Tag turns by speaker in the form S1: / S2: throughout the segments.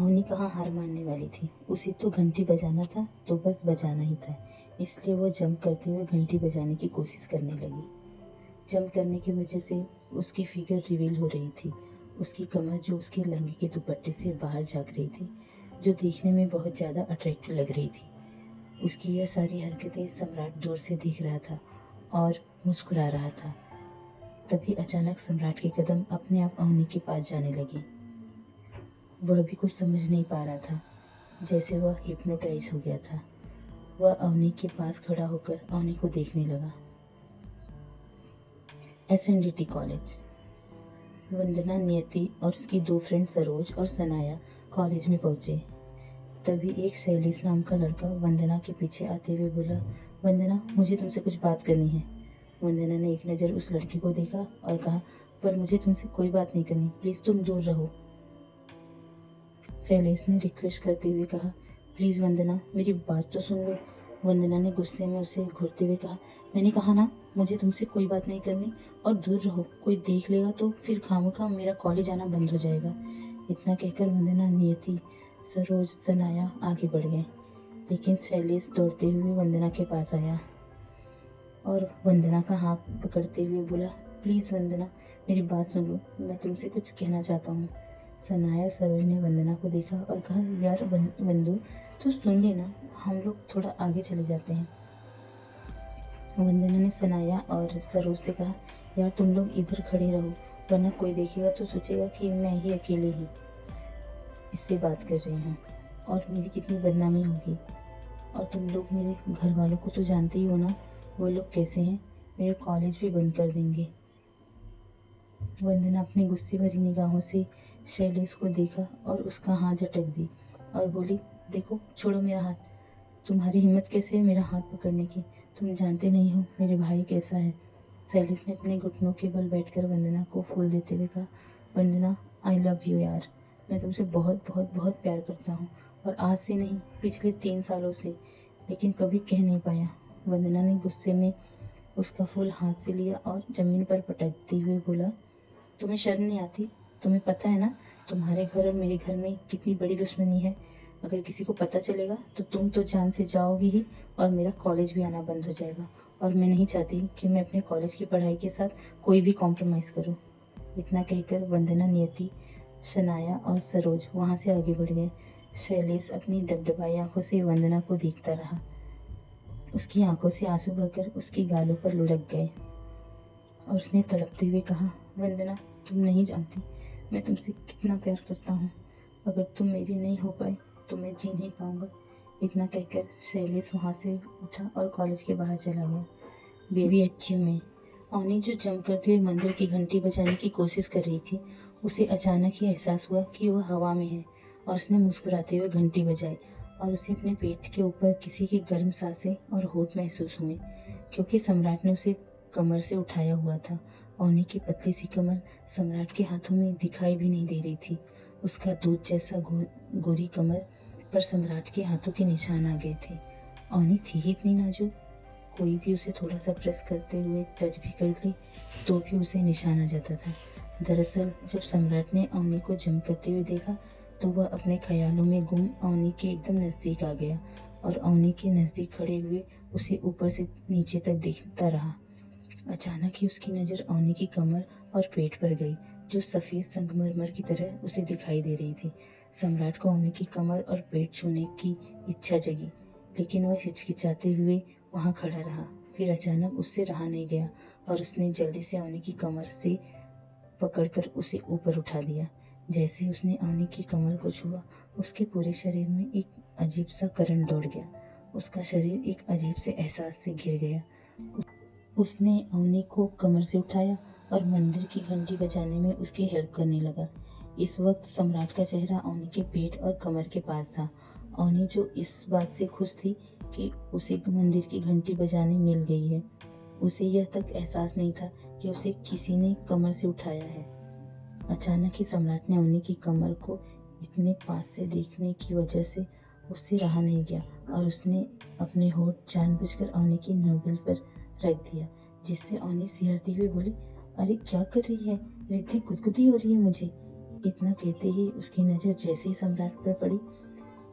S1: अवनी कहाँ हार मानने वाली थी। उसे तो घंटी बजाना था तो बस बजाना ही था। इसलिए वो जंप करते हुए घंटी बजाने की कोशिश करने लगी। जंप करने की वजह से उसकी फिगर रिवील हो रही थी। उसकी कमर जो उसके लहंगे के दुपट्टे से बाहर झाँक रही थी, जो देखने में बहुत ज़्यादा अट्रैक्टिव लग रही थी। उसकी यह सारी हरकतें सम्राट दूर से देख रहा था और मुस्कुरा रहा था। तभी अचानक सम्राट के कदम अपने आप अवनी के पास जाने लगे। वह भी कुछ समझ नहीं पा रहा था, जैसे वह हिप्नोटाइज हो गया था। वह अवनी के पास खड़ा होकर अवनी को देखने लगा। SNDT college. वंदना, नियति और उसकी 2 फ्रेंड सरोज और सनाया कॉलेज में पहुंचे। तभी एक शैलेश नाम का लड़का वंदना के पीछे आते हुए बोला, वंदना, मुझे तुमसे कुछ बात करनी है। वंदना ने एक नज़र उस लड़के को देखा और कहा, पर मुझे तुमसे कोई बात नहीं करनी, प्लीज़ तुम दूर रहो। शैलेश ने रिक्वेस्ट करते हुए कहा, प्लीज़ वंदना, मेरी बात तो सुन लो। वंदना ने गुस्से में उसे घूरते हुए कहा, मैंने कहा ना, मुझे तुमसे कोई बात नहीं करनी और दूर रहो। कोई देख लेगा तो फिर खामखा मेरा कॉलेज आना बंद हो जाएगा। इतना कहकर वंदना, नियति, सरोज, सनाया आगे बढ़ गए, लेकिन शैलेश दौड़ते हुए वंदना के पास आया और वंदना का हाथ पकड़ते हुए बोला, प्लीज़ वंदना, मेरी बात सुन लो, मैं तुमसे कुछ कहना चाहता हूँ। सनाया और सरोज ने वंदना को देखा और कहा, यार वंदू, तो सुन लेना, हम लोग थोड़ा आगे चले जाते हैं। वंदना ने सनाया और सरोज से कहा, यार तुम लोग इधर खड़े रहो, वरना कोई देखेगा तो सोचेगा कि मैं ही अकेले ही इससे बात कर रही हूँ और मेरी कितनी बदनामी होगी। और तुम लोग मेरे घर वालों को तो जानते ही हो ना, वो लोग कैसे हैं, मेरे कॉलेज भी बंद कर देंगे। वंदना अपनी गुस्से भरी निगाहों से शैलेश को देखा और उसका हाथ झटक दी और बोली, देखो, छोड़ो मेरा हाथ। तुम्हारी हिम्मत कैसे है मेरा हाथ पकड़ने की? तुम जानते नहीं हो मेरे भाई कैसा है। शैलेश ने अपने घुटनों के बल बैठकर वंदना को फूल देते हुए कहा, वंदना, आई लव यू यार, मैं तुमसे बहुत बहुत बहुत प्यार करता हूँ, और आज से नहीं, पिछले 3 सालों से, लेकिन कभी कह नहीं पाया। वंदना ने गुस्से में उसका फूल हाथ से लिया और ज़मीन पर पटकते हुए बोला, तुम्हें शर्म नहीं आती? तुम्हें पता है ना तुम्हारे घर और मेरे घर में कितनी बड़ी दुश्मनी है। अगर किसी को पता चलेगा तो तुम तो जान से जाओगी ही और मेरा कॉलेज भी आना बंद हो जाएगा, और मैं नहीं चाहती कि मैं अपने कॉलेज की पढ़ाई के साथ कोई भी कॉम्प्रोमाइज़ करूं। इतना कहकर वंदना, नियति, शनाया और सरोज वहाँ से आगे बढ़ गए। शैलेश अपनी डबडबाई आंखों से वंदना को देखता रहा। उसकी आंखों से आंसू बहकर उसकी गालों पर लुढ़क गए और उसने तड़पते हुए कहा, वंदना, तुम नहीं जानती मैं तुमसे कितना प्यार करता हूँ। अगर तुम मेरी नहीं हो पाई तो मैं जी नहीं पाऊंगा। इतना कहकर शैलेश वहाँ से उठा और कॉलेज के बाहर चला गया। BHU में अवनी जो जंप करते हुए मंदिर की घंटी बजाने की कोशिश कर रही थी, उसे अचानक ही एहसास हुआ कि वह हवा में है, और उसने मुस्कुराते हुए घंटी बजाई और उसे अपने पेट के ऊपर किसी की गर्म सांसें और होठ महसूस हुए, क्योंकि सम्राट ने उसे कमर से उठाया हुआ था। अवनी की पतली सी कमर सम्राट के हाथों में दिखाई भी नहीं दे रही थी। उसका दूध जैसा गोरी कमर पर सम्राट के हाथों के निशान आ गए थे। अवनी थी ही इतनी नाजुक, कोई भी उसे थोड़ा सा प्रेस करते हुए टच भी कर ले तो भी उसे निशान आ जाता था। दरअसल जब सम्राट ने अवनी को जंप करते हुए देखा तो वह अपने ख्यालों में गुम अवनी के एकदम नज़दीक आ गया और अवनी के नज़दीक खड़े हुए उसे ऊपर से नीचे तक देखता रहा। अचानक ही उसकी नज़र अवनी की कमर और पेट पर गई, जो सफ़ेद संगमरमर की तरह उसे दिखाई दे रही थी। सम्राट को अवनी की कमर और पेट छूने की इच्छा जगी, लेकिन वह हिचकिचाते हुए वहाँ खड़ा रहा। फिर अचानक उससे रहा नहीं गया और उसने जल्दी से अवनी की कमर से पकड़कर उसे ऊपर उठा दिया। जैसे ही उसने अवनी की कमर को छुआ, उसके पूरे शरीर में एक अजीब सा करंट दौड़ गया। उसका शरीर एक अजीब से एहसास से घिर गया। उसने अवनी को कमर से उठाया और मंदिर की घंटी बजाने में उसकी हेल्प करने लगा। इस वक्त सम्राट का चेहरा अवनी के पेट और कमर के पास था। अवनी जो इस बात से खुश थी कि उसे मंदिर की घंटी बजाने मिल गई है, उसे यह तक एहसास नहीं था कि उसे किसी ने कमर से उठाया है। अचानक ही सम्राट ने अवनी की कमर को इतने पास से देखने की वजह से उससे रहा नहीं गया और उसने अपने होठ जानबूझकर अवनी की नोबिल पर रख दिया, जिससे अवनी सिहरती हुई बोली, अरे क्या कर रही है रिद्धि, गुदगुदी हो रही है मुझे। इतना कहते ही उसकी नज़र जैसे ही सम्राट पर पड़ी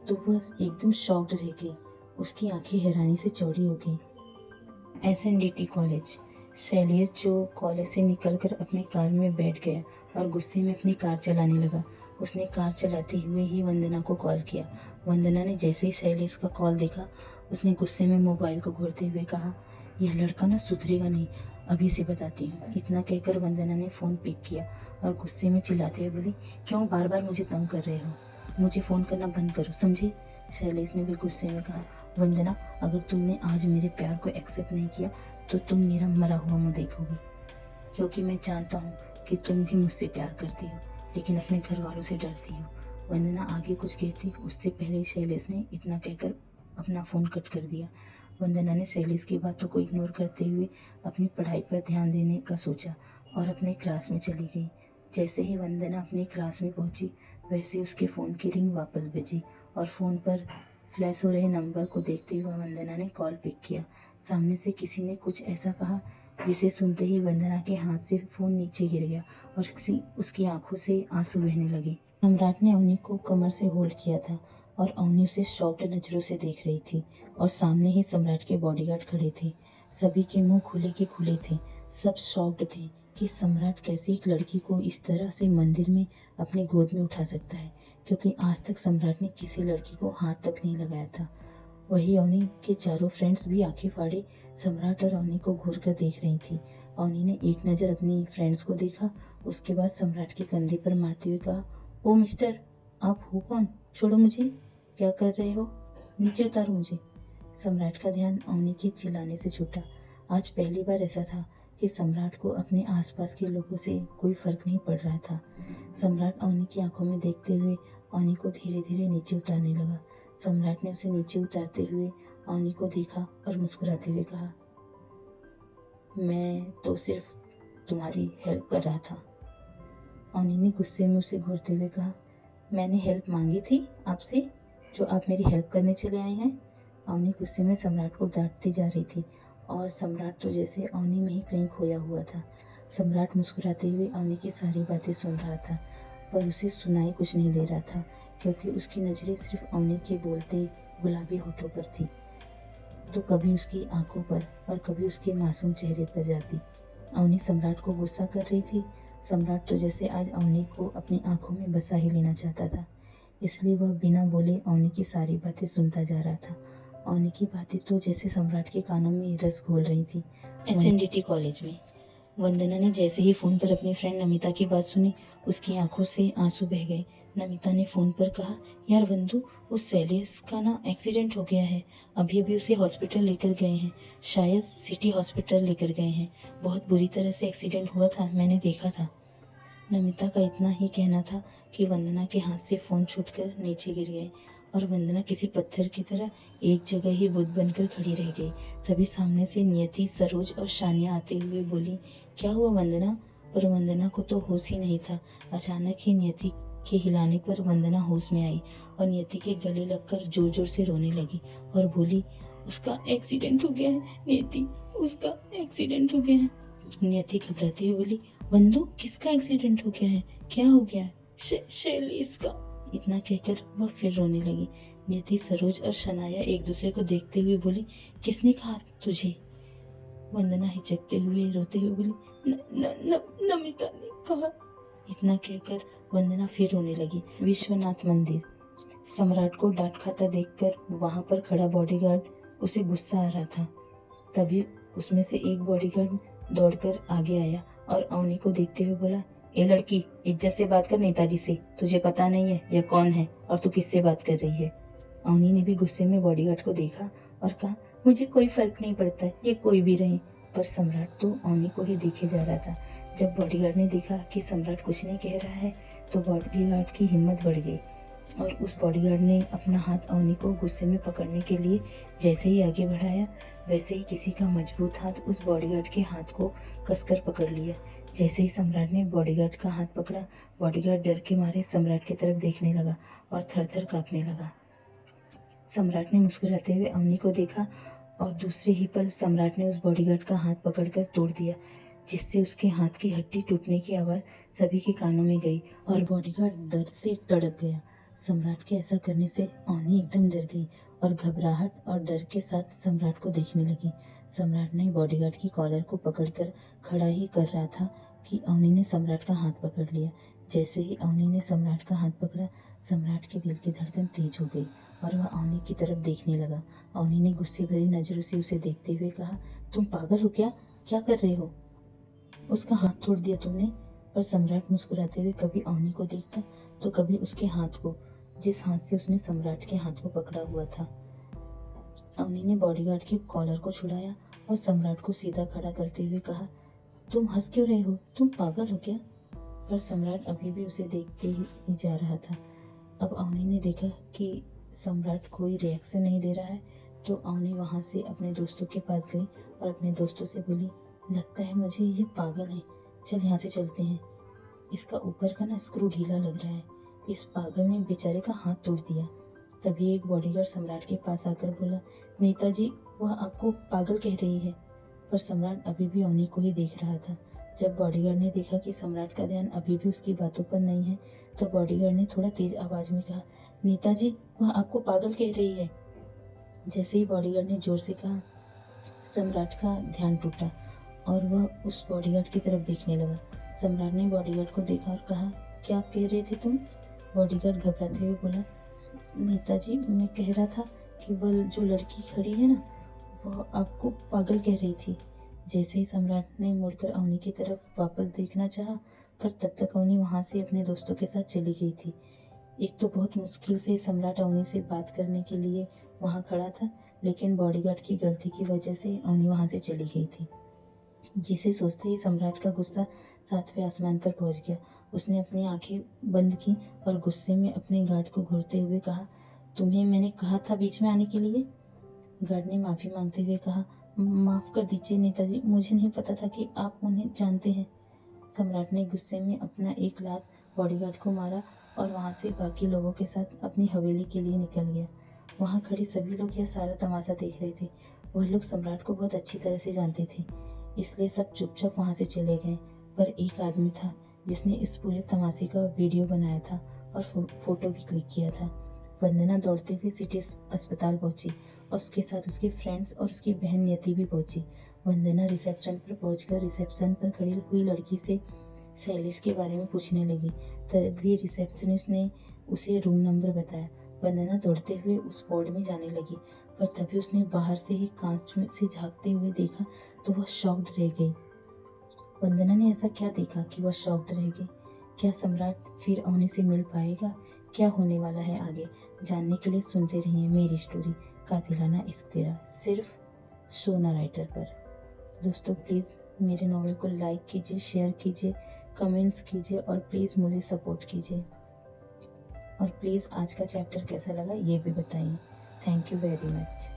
S1: तो वह एकदम शॉक्ड रह गई। उसकी आंखें हैरानी से चौड़ी हो गई। SNDT college. शैलेश जो कॉलेज से निकलकर अपने कार में बैठ गया और गुस्से में अपनी कार चलाने लगा। उसने कार चलाते हुए ही वंदना को कॉल किया। वंदना ने जैसे ही शैलेश का कॉल देखा, उसने गुस्से में मोबाइल को घूरते हुए कहा, यह लड़का ना सुधरेगा नहीं, अभी से बताती हूँ। इतना कहकर वंदना ने फ़ोन पिक किया और गुस्से में चिल्लाते हुए बोली, क्यों बार बार मुझे तंग कर रहे हो? मुझे फ़ोन करना बंद करो, समझे? शैलेश ने भी गुस्से में कहा, वंदना, अगर तुमने आज मेरे प्यार को एक्सेप्ट नहीं किया तो तुम मेरा मरा हुआ मुँह देखोगी, क्योंकि मैं जानता हूँ कि तुम भी मुझसे प्यार करती हो, लेकिन अपने घर वालों से डरती हो। वंदना आगे कुछ कहती उससे पहले शैलेश ने इतना कहकर अपना फ़ोन कट कर दिया। वंदना ने शैलेश की बातों को इग्नोर करते हुए अपनी पढ़ाई पर ध्यान देने का सोचा और अपने क्लास में चली गई। जैसे ही वंदना अपनी क्लास में पहुंची, वैसे उसके फ़ोन की रिंग वापस बजी और फ़ोन पर फ्लैश हो रहे नंबर को देखते हुए वंदना ने कॉल पिक किया। सामने से किसी ने कुछ ऐसा कहा जिसे सुनते ही वंदना के हाथ से फ़ोन नीचे गिर गया और उसकी आंखों से आंसू बहने लगे। सम्राट ने अवनी को कमर से होल्ड किया था और अवनी उसे शॉक्ड नज़रों से देख रही थी और सामने ही सम्राट के बॉडीगार्ड खड़े थे। सभी के मुंह खुले के खुले थे। सब शॉक्ड थे कि सम्राट कैसे एक लड़की को इस तरह से मंदिर में अपनी गोद में उठा सकता है, क्योंकि आज तक सम्राट ने किसी लड़की को हाथ तक नहीं लगाया था। वही अवनी के चारों फ्रेंड्स भी आंखें फाड़े सम्राट और अवनी को घूर कर देख रही थी। अवनी ने एक नज़र अपनी फ्रेंड्स को देखा, उसके बाद सम्राट के कंधे पर मारते हुए कहा, ओ मिस्टर, आप हो कौन? छोड़ो मुझे, क्या कर रहे हो? नीचे उतारो मुझे। सम्राट का ध्यान अवनी के चिल्लाने से छूटा। आज पहली बार ऐसा था कि सम्राट को अपने आसपास के लोगों से कोई फर्क नहीं पड़ रहा था। सम्राट अवनी की आंखों में देखते हुए अवनी को धीरे धीरे नीचे उतारने लगा। सम्राट ने उसे नीचे उतारते हुए अवनी को देखा और मुस्कुराते हुए कहा, मैं तो सिर्फ तुम्हारी हेल्प कर रहा था। अवनी ने गुस्से में उसे घूरते हुए कहा, मैंने हेल्प मांगी थी आपसे, जो आप मेरी हेल्प करने चले आए हैं? अवनी गुस्से में सम्राट को डांटती जा रही थी और सम्राट तो जैसे अवनी में ही कहीं खोया हुआ था। सम्राट मुस्कुराते हुए अवनी की सारी बातें सुन रहा था, पर उसे सुनाई कुछ नहीं दे रहा था, क्योंकि उसकी नज़रें सिर्फ अवनी के बोलते गुलाबी होठों पर थी, तो कभी उसकी आंखों पर और कभी उसके मासूम चेहरे पर जाती। अवनी सम्राट को गुस्सा कर रही थी। सम्राट तो जैसे आज अवनी को अपनी आंखों में बसा ही लेना चाहता था, इसलिए वह बिना बोले अवनी की सारी बातें सुनता जा रहा था। अवनी की बातें तो जैसे सम्राट के कानों में रस घोल रही थी। एसएनडीटी कॉलेज में वंदना ने जैसे ही फ़ोन पर अपनी फ्रेंड नमिता की बात सुनी, उसकी आंखों से आंसू बह गए। नमिता ने फ़ोन पर कहा, यार वंदू, उस शैलेश का ना एक्सीडेंट हो गया है, अभी अभी उसे हॉस्पिटल लेकर गए हैं, शायद सिटी हॉस्पिटल लेकर गए हैं। बहुत बुरी तरह से एक्सीडेंट हुआ था, मैंने देखा था। नमिता का इतना ही कहना था कि वंदना के हाथ से फ़ोन छूटकर नीचे गिर गए और वंदना किसी पत्थर की तरह एक जगह ही बुत बनकर खड़ी रह गई। तभी सामने से नियति, सरोज और शानिया आते हुए बोली, क्या हुआ वंदना? पर वंदना को तो होश ही नहीं था। अचानक ही नियति के हिलाने पर वंदना होश में आई और नियति के गले लगकर जोर जोर से रोने लगी और बोली, उसका एक्सीडेंट हो गया है नियति, उसका एक्सीडेंट हो गया है। नियति घबराती हुई बोली, वंदू, किसका एक्सीडेंट हो गया है? क्या हो गया है? शैलेश का। इतना कहकर वह फिर रोने लगी। नियति, सरोज और शनाया एक दूसरे को देखते हुए बोली, किसने कहा तुझे? वंदना हिचकते हुए रोते हुए बोली, नमिता ने कहा। इतना कहकर वंदना फिर रोने लगी। विश्वनाथ मंदिर। सम्राट को डांट खाता देखकर वहां पर खड़ा बॉडीगार्ड उसे गुस्सा आ रहा था। तभी उसमें से एक बॉडीगार्ड दौड़कर आगे आया और अवनी को देखते हुए बोला, ए लड़की, इज्जत से बात कर नेताजी से, तुझे पता नहीं है यह कौन है और तू किससे बात कर रही है? अवनी ने भी गुस्से में बॉडीगार्ड को देखा और कहा, मुझे कोई फर्क नहीं पड़ता, ये कोई भी रहे। पर सम्राट तो अवनी को ही देखे जा रहा था। जब बॉडीगार्ड ने देखा कि सम्राट कुछ नहीं कह रहा है तो बॉडीगार्ड की हिम्मत बढ़ गई और उस बॉडीगार्ड ने अपना हाथ अवनी को गुस्से में पकड़ने के लिए जैसे ही आगे बढ़ाया, वैसे ही किसी का मजबूत हाथ उस बॉडीगार्ड के हाथ को कसकर पकड़ लिया। जैसे ही सम्राट ने बॉडीगार्ड का हाथ पकड़ा, बॉडीगार्ड डर के मारे सम्राट की तरफ देखने लगा और थर थर कांपने लगा। सम्राट ने मुस्कुराते हुए अवनी को देखा और दूसरे ही पल सम्राट ने उस बॉडीगार्ड का हाथ पकड़कर तोड़ दिया। जिससे उसके हाथ की हड्डी टूटने की आवाज़ सभी के कानों में गई और बॉडीगार्ड दर्द से तड़प गया। सम्राट के ऐसा करने से अवनी एकदम डर गई और घबराहट और डर के साथ सम्राट को देखने लगी। सम्राट ने बॉडीगार्ड की कॉलर को पकड़कर खड़ा ही कर रहा था कि अवनी ने सम्राट का हाथ पकड़ लिया। जैसे ही अवनी ने सम्राट का हाथ पकड़ा, सम्राट के दिल की धड़कन तेज हो गई और वह अवनी की तरफ देखने लगा। अवनी ने गुस्से भरी नजरों से उसे देखते हुए कहा, तुम पागल हो क्या? क्या कर रहे हो? उसका हाथ तोड़ दिया तुमने? पर सम्राट मुस्कुराते हुए कभी अवनी को देखता तो कभी उसके हाथ को, जिस हाथ से उसने सम्राट के हाथ को पकड़ा हुआ था। अवनी ने बॉडीगार्ड की कॉलर को छुड़ाया और सम्राट को सीधा खड़ा करते हुए कहा, तुम हंस क्यों रहे हो? तुम पागल हो क्या? पर सम्राट अभी भी उसे देखते ही जा रहा था। अब अवनी ने देखा कि सम्राट कोई रिएक्शन नहीं दे रहा है, तो अवनी वहां से अपने दोस्तों के पास गई और अपने दोस्तों से बोली, लगता है मुझे ये पागल है, चल यहाँ से चलते हैं। इसका ऊपर का ना स्क्रू ढीला लग रहा है। इस पागल ने बेचारे का हाथ तोड़ दिया। तभी एक बॉडीगार्ड सम्राट के पास आकर बोला, नेताजी, वह आपको पागल कह रही है। पर सम्राट अभी भी अवनी को ही देख रहा था। जब बॉडीगार्ड ने देखा कि सम्राट का ध्यान अभी भी उसकी बातों पर नहीं है, तो बॉडीगार्ड ने थोड़ा तेज आवाज में कहा, नेताजी, वह आपको पागल कह रही है। जैसे ही बॉडीगार्ड ने जोर से कहा, सम्राट का ध्यान टूटा और वह उस बॉडीगार्ड की तरफ देखने लगा। सम्राट ने बॉडीगार्ड को देखा और कहा, क्या कह रहे थे तुम? बॉडीगार्ड घबराते हुए बोला, नेताजी, मैं कह रहा था कि वह जो लड़की खड़ी है ना, वह आपको पागल कह रही थी। जैसे ही सम्राट ने मुड़कर अवनी की तरफ वापस देखना चाहा, पर तब तक अवनी वहां से अपने दोस्तों के साथ चली गई थी। एक तो बहुत मुश्किल से सम्राट अवनी से बात करने के लिए वहां खड़ा था, लेकिन बॉडीगार्ड की गलती की वजह से अवनी वहां से चली गई थी। जिसे सोचते ही सम्राट का गुस्सा 7वें आसमान पर पहुंच गया। उसने अपनी आंखें बंद की और गुस्से में अपने गार्ड को घूरते हुए कहा, तुम्हें मैंने कहा था बीच में आने के लिए। गार्ड ने माफी मांगते हुए कहा, माफ कर दीजिए नेताजी, मुझे नहीं पता था कि आप उन्हें जानते हैं। सम्राट ने गुस्से में अपना एक लात बॉडीगार्ड को मारा और वहां से बाकी लोगों के साथ अपनी हवेली के लिए निकल गया। वहां खड़े सभी लोग यह सारा तमाशा देख रहे थे। वह लोग सम्राट को बहुत अच्छी तरह से जानते थे, इसलिए सब चुपचाप वहां से चले गए। पर एक आदमी था जिसने इस पूरे तमाशे का वीडियो बनाया था और फोटो भी क्लिक किया था। वंदना दौड़ते हुए सिटी अस्पताल पहुंची और उसके साथ उसके फ्रेंड्स और उसकी बहन नियति भी पहुंची। वंदना रिसेप्शन पर पहुंचकर रिसेप्शन पर खड़ी हुई लड़की से शैलेश के बारे में पूछने लगी। तभी रिसेप्शनिस्ट ने उसे रूम नंबर बताया। वंदना दौड़ते हुए उस वार्ड में जाने लगी, पर तभी उसने बाहर से ही कांच में से झांकते हुए देखा तो वह शॉक्ड रह गई। वंदना ने ऐसा क्या देखा कि वह शॉक्ड रह गई? क्या सम्राट फिर अवनी से मिल पाएगा? क्या होने वाला है आगे जानने के लिए सुनते रहिए मेरी स्टोरी कातिलाना इश्क तेरा, सिर्फ सोना राइटर पर। दोस्तों, प्लीज़ मेरे नॉवेल को लाइक कीजिए, शेयर कीजिए, कमेंट्स कीजिए और प्लीज़ मुझे सपोर्ट कीजिए। और प्लीज़ आज का चैप्टर कैसा लगा ये भी बताइए। Thank you very much.